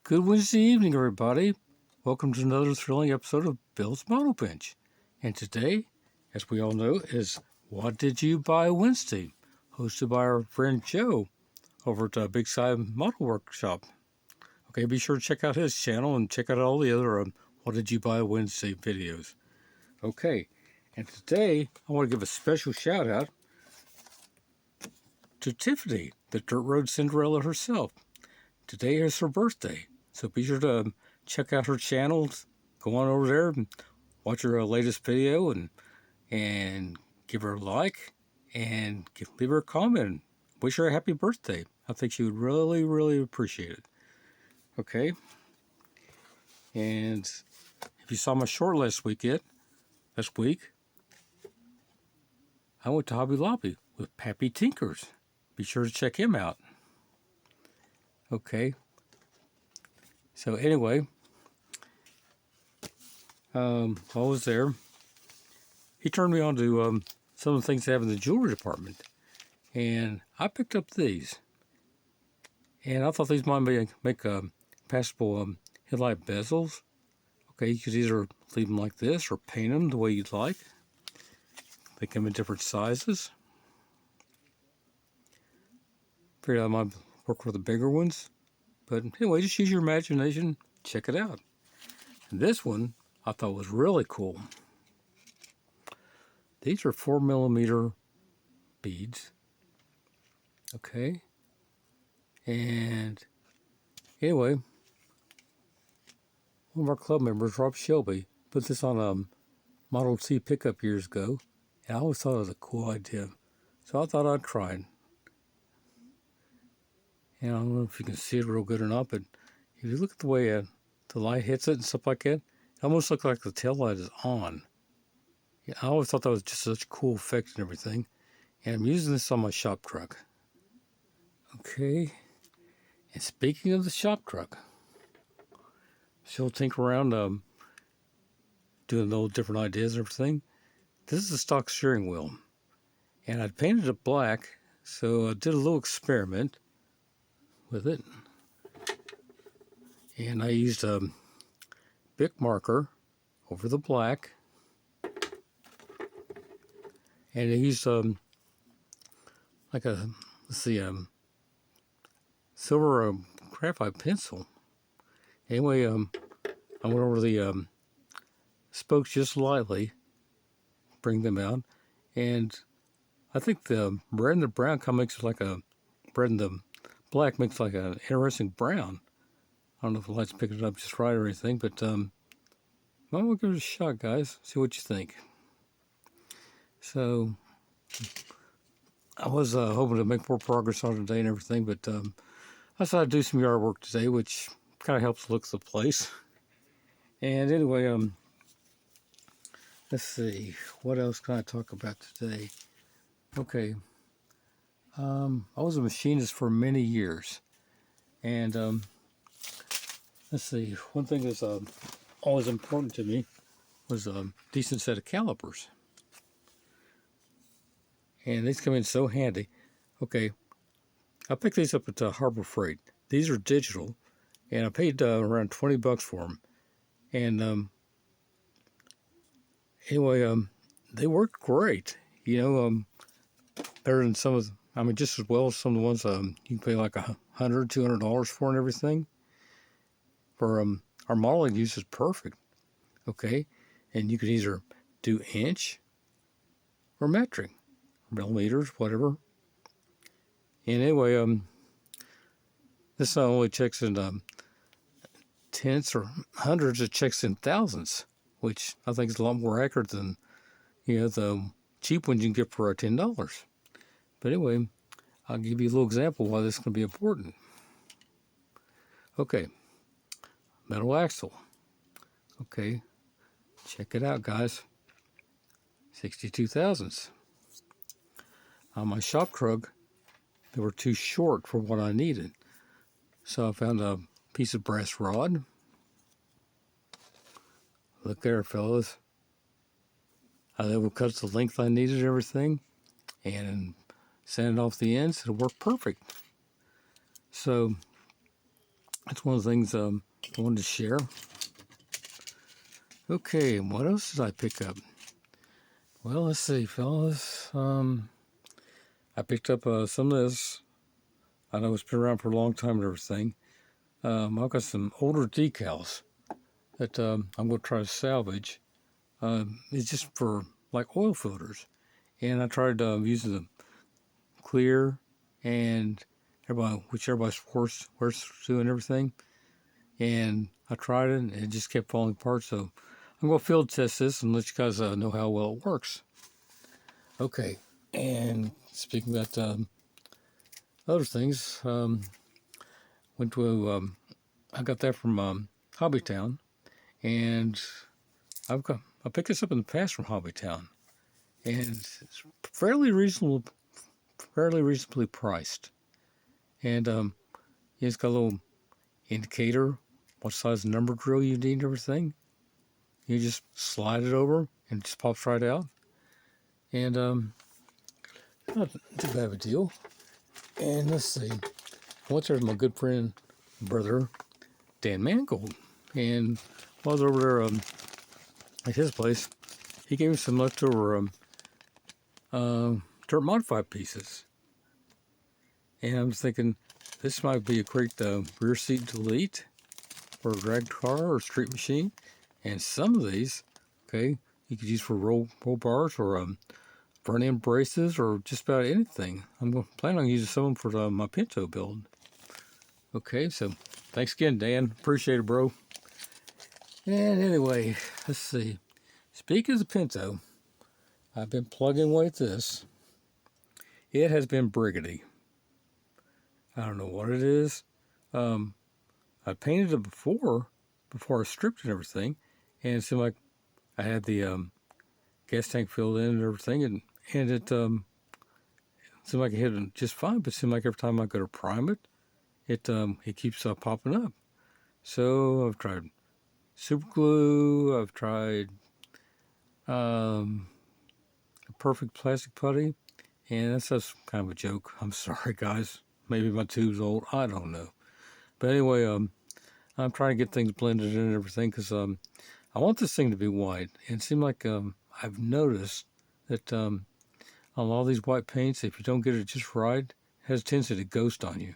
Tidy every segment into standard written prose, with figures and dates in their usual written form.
Good Wednesday evening, everybody. Welcome to another thrilling episode of Bill's Model Bench. And today, as we all know, is What Did You Buy Wednesday, hosted by our friend Joe over at Big Side Model Workshop. Okay, be sure to check out his channel and check out all the other What Did You Buy Wednesday videos. Okay, and today I want to give a special shout out to Tiffany, the Dirt Road Cinderella herself. Today is her birthday, so be sure to check out her channel. Go on over there and watch her latest video and give her a like and leave her a comment. Wish her a happy birthday. I think she would really, really appreciate it. Okay. And if you saw my short last week, I went to Hobby Lobby with pappytinkers. Be sure to check him out. Okay. So anyway, while I was there, he turned me on to some of the things they have in the jewelry department. And I picked up these. And I thought these might make passable headlight bezels. Okay, you could either leave them like this or paint them the way you'd like. They come in different sizes. Figured I might work with the bigger ones. But anyway, just use your imagination. Check it out. And this one I thought was really cool. These are 4mm beads. Okay. And anyway, one of our club members, Rob Shelby, put this on a Model T pickup years ago. And I always thought it was a cool idea. So I thought I'd try it. And I don't know if you can see it real good or not, but if you look at the way the light hits it and stuff like that, it almost looks like the tail light is on. Yeah, I always thought that was just such a cool effect and everything. And I'm using this on my shop truck. Okay. And speaking of the shop truck, she'll tinker around doing all different ideas and everything. This is a stock steering wheel. And I painted it black, so I did a little experiment with it. And I used a Bic marker over the black. And I used silver graphite pencil. Anyway, I went over the spokes just lightly, bring them out, and I think the red and the brown kind of makes it like red and the black makes like an interesting brown. I don't know if the light's picking it up just right or anything, but we'll give it a shot, guys. See what you think. So I was hoping to make more progress on it today and everything, but I decided to do some yard work today, which kind of helps look at the place. And anyway, let's see, what else can I talk about today? Okay, I was a machinist for many years, and let's see, one thing that's always important to me was a decent set of calipers. And these come in so handy. Okay, I picked these up at Harbor Freight. These are digital, and I paid around $20 for them. And anyway, they work great. You know, better than some of, just as well as some of the ones you can pay like $100, $200 for and everything. For our modeling use is perfect. Okay, and you can either do inch or metric, millimeters, whatever. And anyway, this not only checks in tenths or hundreds, it checks in thousands, which I think is a lot more accurate than the cheap ones you can get for $10. But anyway, I'll give you a little example why this is going to be important. Okay, metal axle. Okay, check it out, guys. 62 thousandths. On my shop truck, they were too short for what I needed. So I found a piece of brass rod. Look there, fellas. I was able to cut the length I needed and everything, and sanded off the ends. It'll work perfect. So that's one of the things I wanted to share. Okay, what else did I pick up? Well, let's see, fellas. I picked up some of this. I know it's been around for a long time and everything. I've got some older decals that I'm going to try to salvage. It's just for like oil filters. And I tried using the clear and which everybody swears to and everything. And I tried it and it just kept falling apart. So I'm going to field test this and let you guys know how well it works. Okay. And speaking about other things, went to I got that from Hobbytown, and I picked this up in the past from Hobbytown, and it's fairly reasonably priced, and it's got a little indicator, what size number drill you need and everything. You just slide it over and it just pops right out, and not too bad of a deal. And let's see, once there's my good friend, brother, Dan Mangold, and while I was over there at his place, he gave me some leftover dirt modified pieces. And I was thinking, this might be a great rear seat delete for a drag car or street machine. And some of these, okay, you could use for roll bars or front end braces or just about anything. I'm planning on using some of them for my Pinto build. Okay, so thanks again, Dan. Appreciate it, bro. And anyway, let's see. Speaking of the Pinto, I've been plugging away at this. It has been briggity. I don't know what it is. I painted it before I stripped and everything, and it seemed like I had the gas tank filled in and everything, and it seemed like it hit it just fine. But it seemed like every time I go to prime it, it keeps popping up. So I've tried super glue. I've tried a perfect plastic putty, and that's just kind of a joke. I'm sorry, guys. Maybe my tube's old. I don't know. But anyway, I'm trying to get things blended in and everything because I want this thing to be white. And it seemed like I've noticed that on all these white paints, if you don't get it just right, it has a tendency to ghost on you.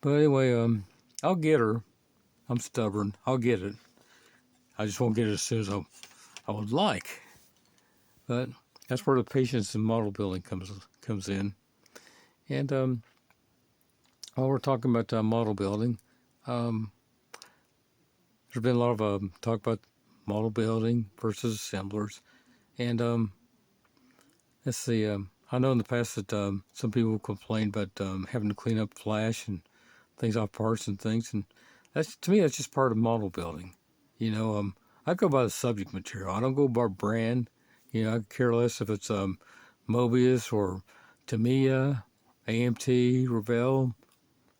But anyway, I'll get her. I'm stubborn. I'll get it. I just won't get it as soon as I would like. But that's where the patience in model building comes in. And while we're talking about model building, there's been a lot of talk about model building versus assemblers. And let's see, I know in the past that some people complained about having to clean up flash and things off parts and things. And to me, that's just part of model building. You know, I go by the subject material. I don't go by brand. You know, I care less if it's Mobius or Tamiya, AMT, Revell,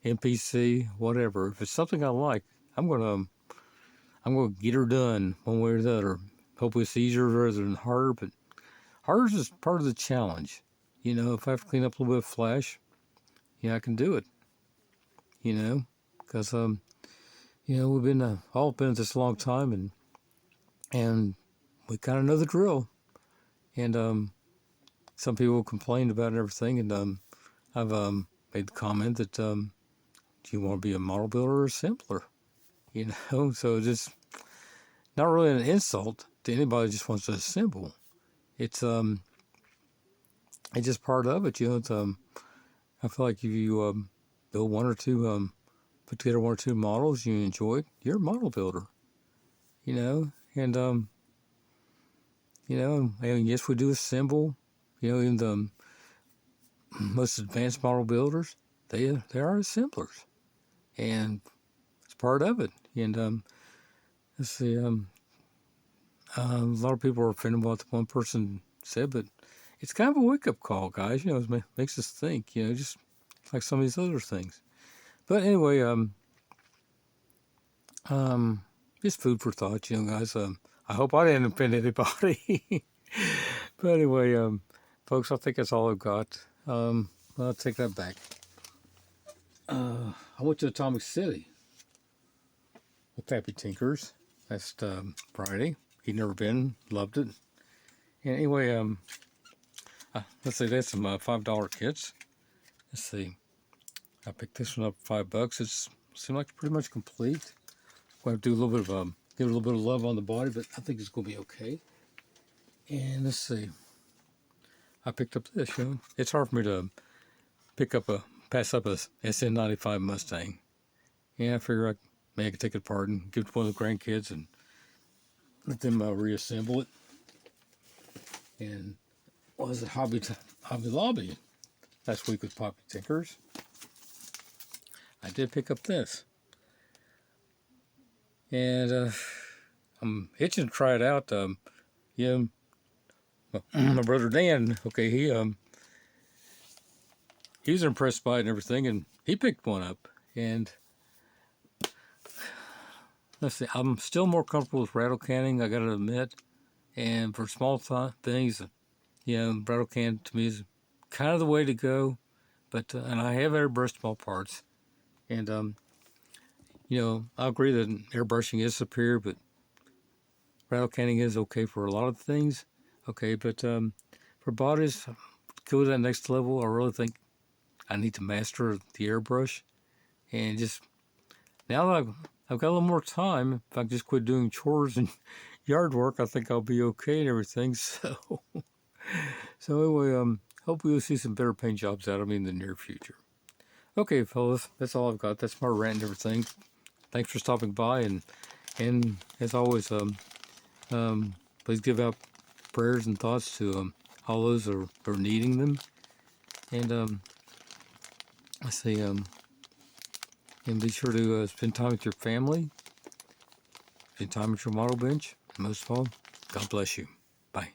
MPC, whatever. If it's something I like, I'm gonna get her done one way or the other. Hopefully it's easier rather than harder, but harder is part of the challenge. You know, if I have to clean up a little bit of flash, yeah, I can do it. You know, because you know, we've been all been at this a long time, and we kind of know the drill. And some people complained about it and everything, and I've made the comment that do you want to be a model builder or assembler? You know, so it's just not really an insult to anybody who just wants to assemble. It's just part of it. You know, it's I feel like if you build one or two, put together one or two models you enjoy, you're a model builder. You know, and you know, and yes, we do assemble. You know, even the most advanced model builders, they are assemblers, and it's part of it. And let's see, a lot of people are offended by what the one person said, but it's kind of a wake-up call, guys. You know, it makes us think. You know, just like some of these other things. But anyway, just food for thought, you know, guys. I hope I didn't offend anybody. But anyway, folks, I think that's all I've got. I'll take that back. I went to Atomic City with pappytinkers last Friday. He'd never been, loved it. And anyway, let's see, that's some $5 kits. Let's see, I picked this one up $5. It's seemed like pretty much complete. We'll have to do a little bit of give it a little bit of love on the body, but I think it's going to be okay. And let's see, I picked up this. You know, it's hard for me to pass up a SN95 Mustang. Yeah, I figure I could take it apart and give it to one of the grandkids and let them reassemble it. And what was it, Hobby Lobby last week with Poppy Tinkers. I did pick up this. And I'm itching to try it out. Yeah, my brother Dan, okay, he was impressed by it and everything, and he picked one up. And let's see, I'm still more comfortable with rattle canning, I gotta admit. And for small things, rattle can to me is kind of the way to go. But and I have airbrushed small parts, and I agree that airbrushing is superior, but rattle canning is okay for a lot of things. Okay, but for bodies, to go to that next level, I really think I need to master the airbrush. And just now that I've got a little more time, if I just quit doing chores and yard work, I think I'll be okay and everything. So anyway, hopefully we'll see some better paint jobs out of me in the near future. Okay, fellas, that's all I've got. That's my rant and everything. Thanks for stopping by, and as always, please give out prayers and thoughts to all those who are needing them. And let's see, and be sure to spend time with your family, spend time at your model bench, and most of all, God bless you. Bye.